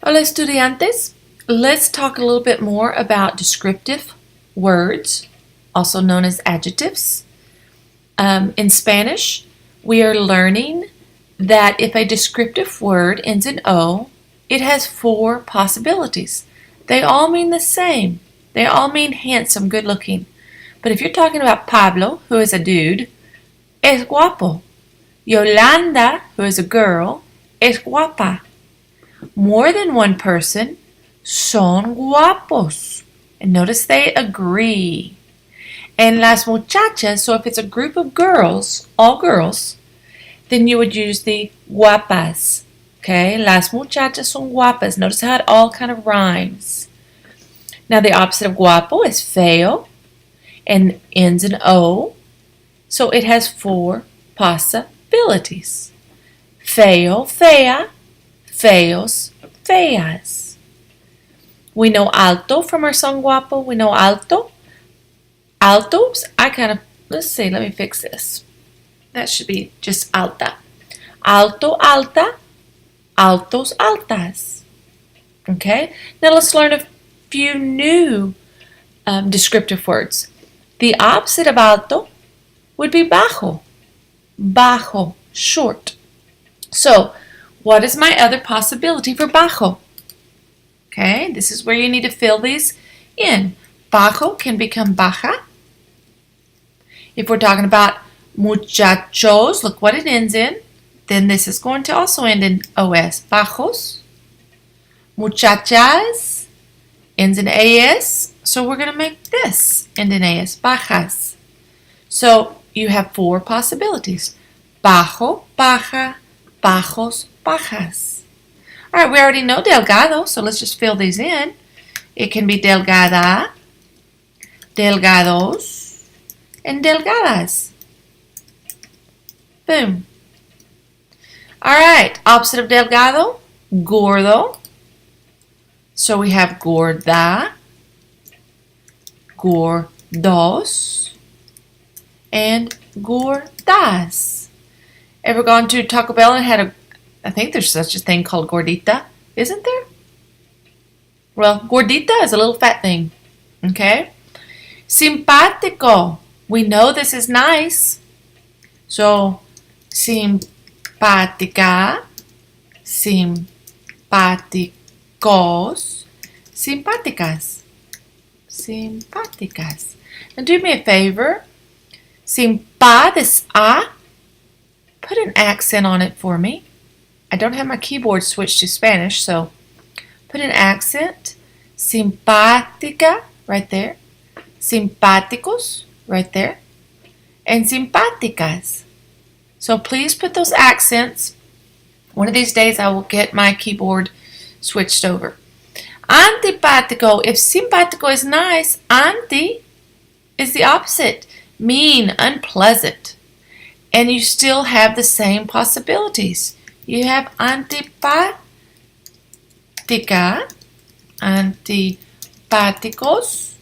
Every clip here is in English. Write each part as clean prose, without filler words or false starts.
Hola estudiantes. Let's talk a little bit more about descriptive words, also known as adjectives. In Spanish, we are learning that if a descriptive word ends in O, it has 4 possibilities. They all mean the same. They all mean handsome, good looking. But if you're talking about Pablo, who is a dude, es guapo. Yolanda, who is a girl, es guapa. More than one person, son guapos. And notice they agree. And las muchachas, so if it's a group of girls, all girls, then you would use the guapas. Okay, las muchachas son guapas. Notice how it all kind of rhymes. Now the opposite of guapo is feo and ends in O. So it has 4 possibilities. Feo, fea, feos, feas. We know alto from our song guapo. We know alto. Altos, let's see, let me fix this. That should be just alta. Alto, alta, altos, altas. Okay, now let's learn a few new descriptive words. The opposite of alto would be bajo. Bajo, short. So, what is my other possibility for bajo? Okay, this is where you need to fill these in. Bajo can become baja. If we're talking about muchachos, look what it ends in. Then this is going to also end in OS. Bajos. Muchachas ends in AS. So we're going to make this end in AS. Bajas. So you have 4 possibilities. Bajo, baja, bajos, bajas. All right, we already know delgado, so let's just fill these in. It can be delgada, delgados, and delgadas. Boom. All right, opposite of delgado, gordo. So we have gorda, gordos, and gordas. Ever gone to Taco Bell and had I think there's such a thing called gordita, isn't there? Well, gordita is a little fat thing, okay? Simpático. We know this is nice. So, simpática, simpáticos, simpáticas, simpáticas. Now do me a favor. Simpa, this A, put an accent on it for me. I don't have my keyboard switched to Spanish, so put an accent. Simpática, right there. Simpáticos, right there. And simpáticas. So please put those accents. One of these days I will get my keyboard switched over. Antipático. If simpático is nice, anti is the opposite. Mean, unpleasant. And you still have the same possibilities. You have antipática, antipáticos,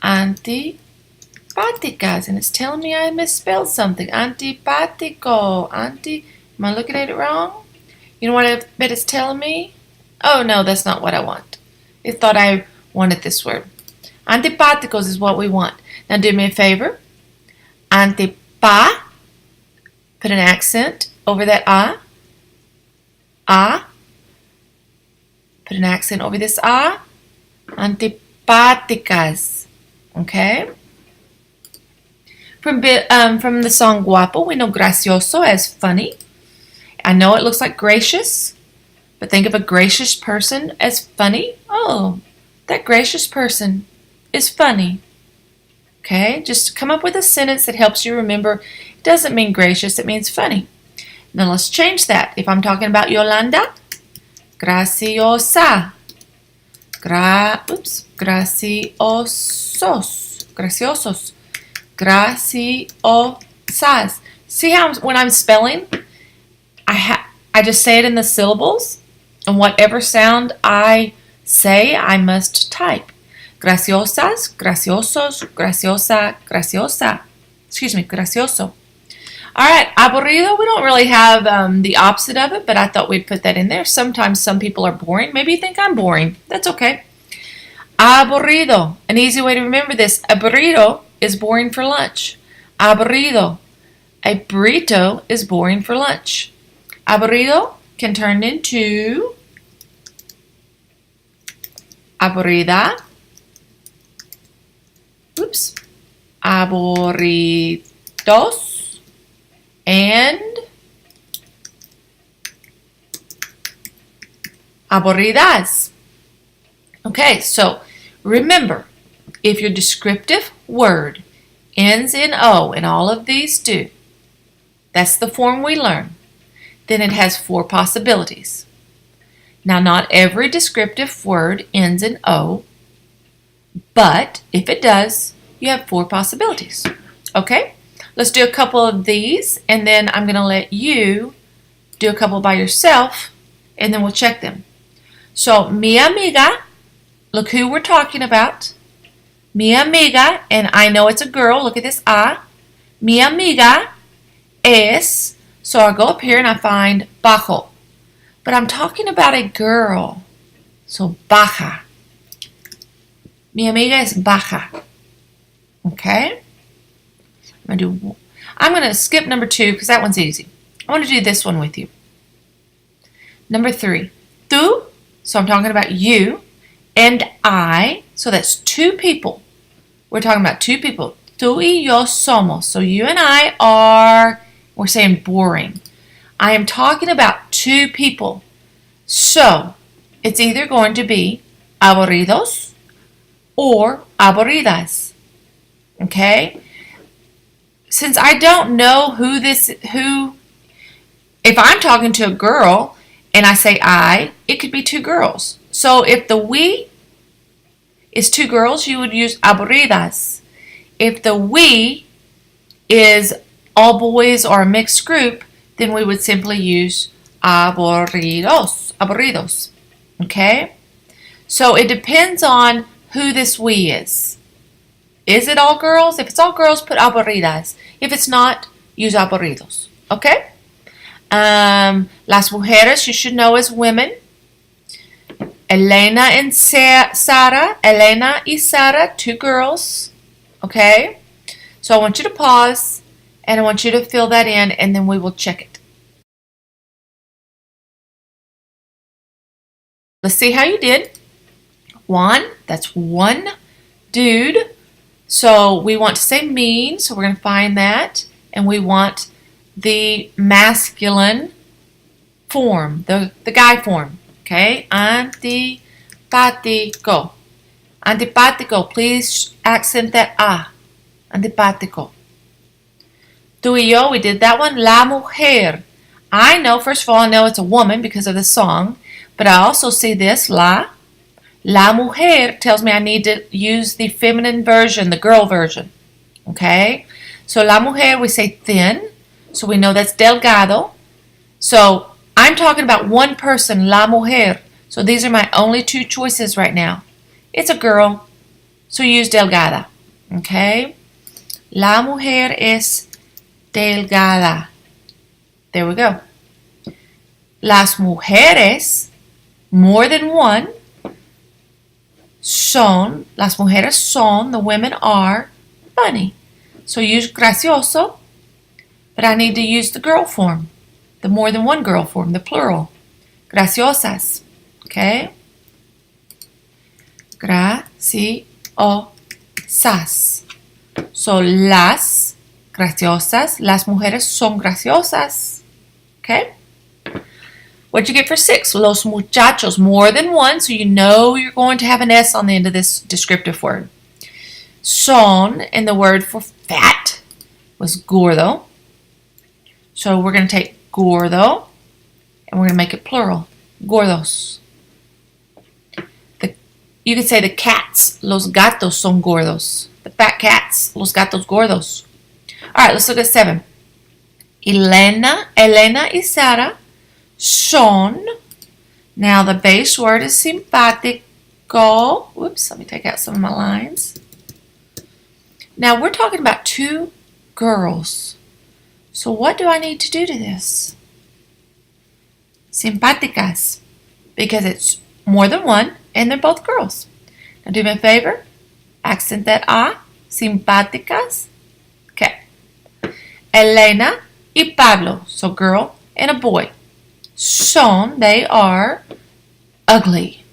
antipáticas. And it's telling me I misspelled something. Antipático. Am I looking at it wrong? You know what I bet it's telling me? Oh, no, that's not what I want. It thought I wanted this word. Antipáticos is what we want. Now do me a favor. Antipa. Put an accent over that A. A. Put an accent over this A. Antipáticas. Okay? From the song Guapo, we know gracioso as funny. I know it looks like gracious, but think of a gracious person as funny. Oh, that gracious person is funny. Okay? Just come up with a sentence that helps you remember it doesn't mean gracious, it means funny. Now let's change that. If I'm talking about Yolanda, graciosa. Graciosos. Graciosos. Graciosas. See how when I'm spelling, I just say it in the syllables, and whatever sound I say, I must type. Graciosas, graciosos, graciosa, graciosa. Excuse me, gracioso. All right, aburrido, we don't really have the opposite of it, but I thought we'd put that in there. Sometimes some people are boring. Maybe you think I'm boring. That's okay. Aburrido. An easy way to remember this. A burrito is boring for lunch. Aburrido. A burrito is boring for lunch. Aburrido can turn into aburrida. Oops. Aburridos. And aburridas. Okay, so remember, if your descriptive word ends in O, and all of these do, that's the form we learn, then it has 4 possibilities. Now, not every descriptive word ends in O, but if it does, you have 4 possibilities. Okay? Let's do a couple of these, and then I'm going to let you do a couple by yourself, and then we'll check them. So, mi amiga, look who we're talking about. Mi amiga, and I know it's a girl. Look at this A. Mi amiga es, so I go up here and I find bajo. But I'm talking about a girl. So, baja. Mi amiga es baja. Okay? I'm going to skip number 2 because that one's easy. I want to do this one with you. Number 3. Tú, so I'm talking about you, and I, so that's 2 people. We're talking about 2 people. Tú y yo somos. So you and I are, we're saying boring. I am talking about 2 people. So it's either going to be aburridos or aburridas. Okay? Since I don't know if I'm talking to a girl and I say I, it could be 2 girls. So if the we is 2 girls, you would use aburridas. If the we is all boys or a mixed group, then we would simply use aburridos. Okay? So it depends on who this we is. Is it all girls? If it's all girls, put aburridas. If it's not, use aburridos. Okay? Las mujeres, you should know as women. Elena and Sara. Elena y Sara, 2 girls. Okay? So I want you to pause, and I want you to fill that in, and then we will check it. Let's see how you did. Juan, that's 1 dude. So we want to say mean, so we're going to find that. And we want the masculine form, the guy form. Okay? Antipático. Antipático. Please accent that A. Antipático. Tú y yo, we did that one. La mujer. I know, first of all, I know it's a woman because of the song. But I also see this, la. La mujer tells me I need to use the feminine version, the girl version. Okay? So la mujer, we say thin. So we know that's delgado. So I'm talking about 1 person, la mujer. So these are my only 2 choices right now. It's a girl. So use delgada. Okay? La mujer es delgada. There we go. Las mujeres, more than 1. Son, las mujeres son, the women are funny. So use gracioso, but I need to use the girl form, the more than 1 girl form, the plural. Graciosas, okay? Graciosas. So las graciosas, las mujeres son graciosas, okay? What'd you get for 6? Los muchachos, more than 1, so you know you're going to have an S on the end of this descriptive word. Son, and the word for fat was gordo. So we're going to take gordo, and we're going to make it plural. Gordos. You could say the cats, los gatos son gordos. The fat cats, los gatos gordos. All right, let's look at 7. Elena y Sara son. Now the base word is simpático. Whoops, let me take out some of my lines. Now we're talking about 2 girls. So what do I need to do to this? Simpáticas, because it's more than one and they're both girls. Now do me a favor, accent that A, simpáticas. Okay. Elena y Pablo, so girl and a boy. Son, they are ugly.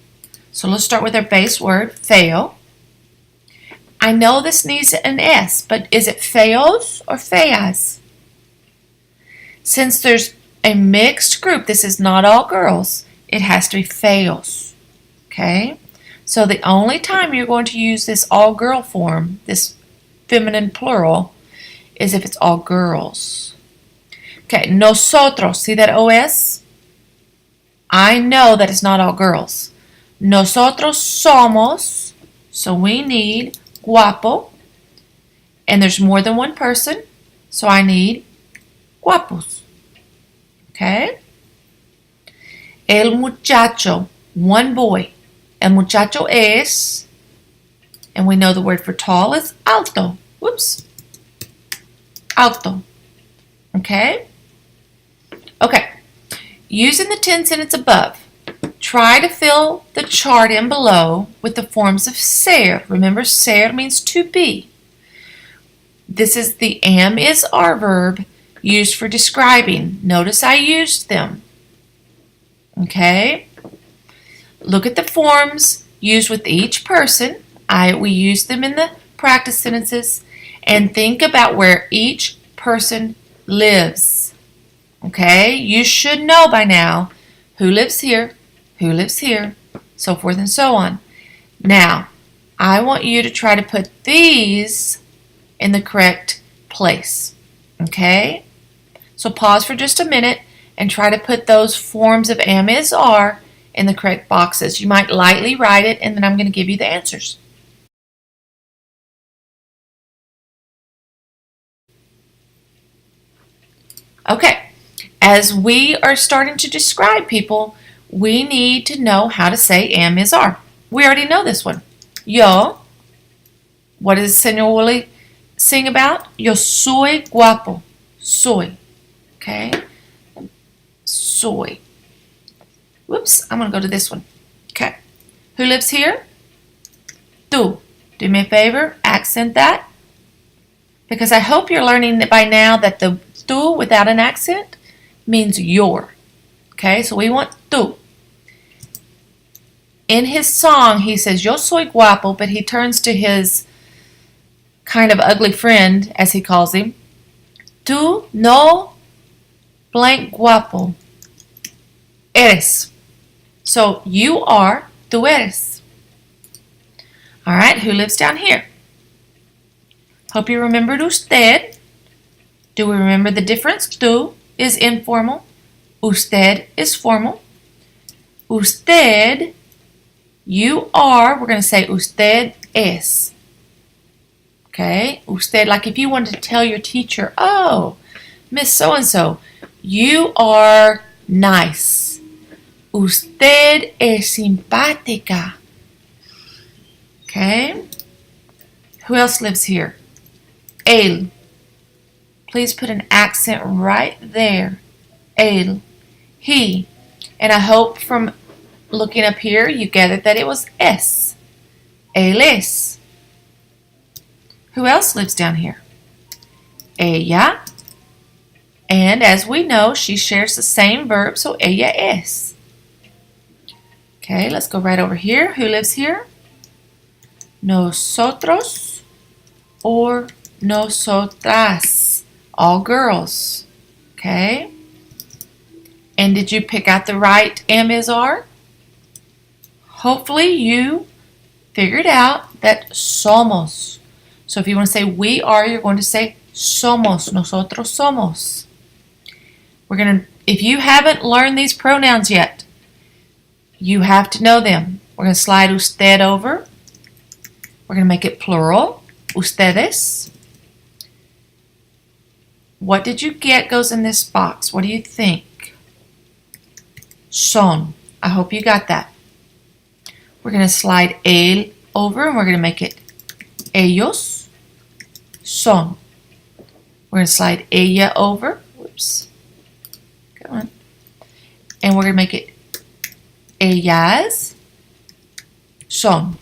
So let's start with our base word, feo. I know this needs an S, but is it feos or feas? Since there's a mixed group, this is not all girls, it has to be feos. Okay? So the only time you're going to use this all girl form, this feminine plural, is if it's all girls. Okay, nosotros, see that OS? I know that it's not all girls. Nosotros somos, so we need guapo, and there's more than one person, so I need guapos. Okay? El muchacho, one boy. El muchacho es, and we know the word for tall is alto. Whoops. Alto. Okay? Okay. Using the 10 sentence above, try to fill the chart in below with the forms of ser. Remember, ser means to be. This is the am is are verb used for describing. Notice I used them. Okay? Look at the forms used with each person. We use them in the practice sentences, and think about where each person lives. Okay? You should know by now who lives here, so forth and so on. Now, I want you to try to put these in the correct place. Okay? So pause for just a minute and try to put those forms of am, is, are in the correct boxes. You might lightly write it, and then I'm going to give you the answers. Okay, as we are starting to describe people, we need to know how to say am, is, are. We already know this one. Yo, what does Señor Willie sing about? Yo soy guapo. Soy. Okay? Soy. Whoops, I'm going to go to this one. Okay. Who lives here? Tú. Do me a favor, accent that. Because I hope you're learning that by now that the tú without an accent means your. Okay, so we want tú. In his song, he says, Yo soy guapo, but he turns to his kind of ugly friend, as he calls him. Tú no blank guapo eres. So you are, tú eres. All right, who lives down here? Hope you remembered usted. Do we remember the difference? Tú is informal. Usted is formal. Usted, you are, we're going to say usted es. Okay, usted, like if you wanted to tell your teacher, oh, Miss So-and-so, you are nice. Usted es simpática. Okay, who else lives here? Él. Please put an accent right there. Él. He. And I hope from looking up here you gathered that it was es. Él es. Who else lives down here? Ella. And as we know, she shares the same verb, so ella es. Okay, let's go right over here. Who lives here? Nosotros or nosotras. All girls. Okay? And did you pick out the right am, is, are? Hopefully you figured out that somos. So if you want to say we are, you're going to say somos. Nosotros somos. If you haven't learned these pronouns yet, you have to know them. We're going to slide usted over. We're going to make it plural. Ustedes. What did you get goes in this box? What do you think? Son. I hope you got that. We're going to slide el over and we're going to make it ellos son. We're going to slide ella over. Whoops. Come on. And we're going to make it ellas son.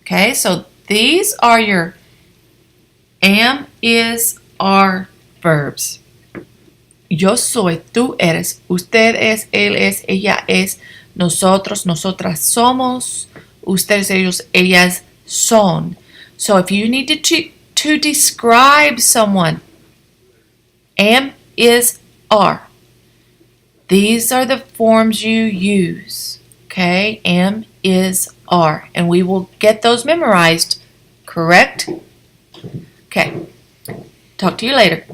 Okay, so these are your am, is, are verbs. Yo soy, tú eres, usted es, él es, ella es, nosotros, nosotras somos, ustedes, ellos, ellas son. So if you need to describe someone, am, is, are. These are the forms you use. Okay, am, is, are. And we will get those memorized, correct? Okay, talk to you later.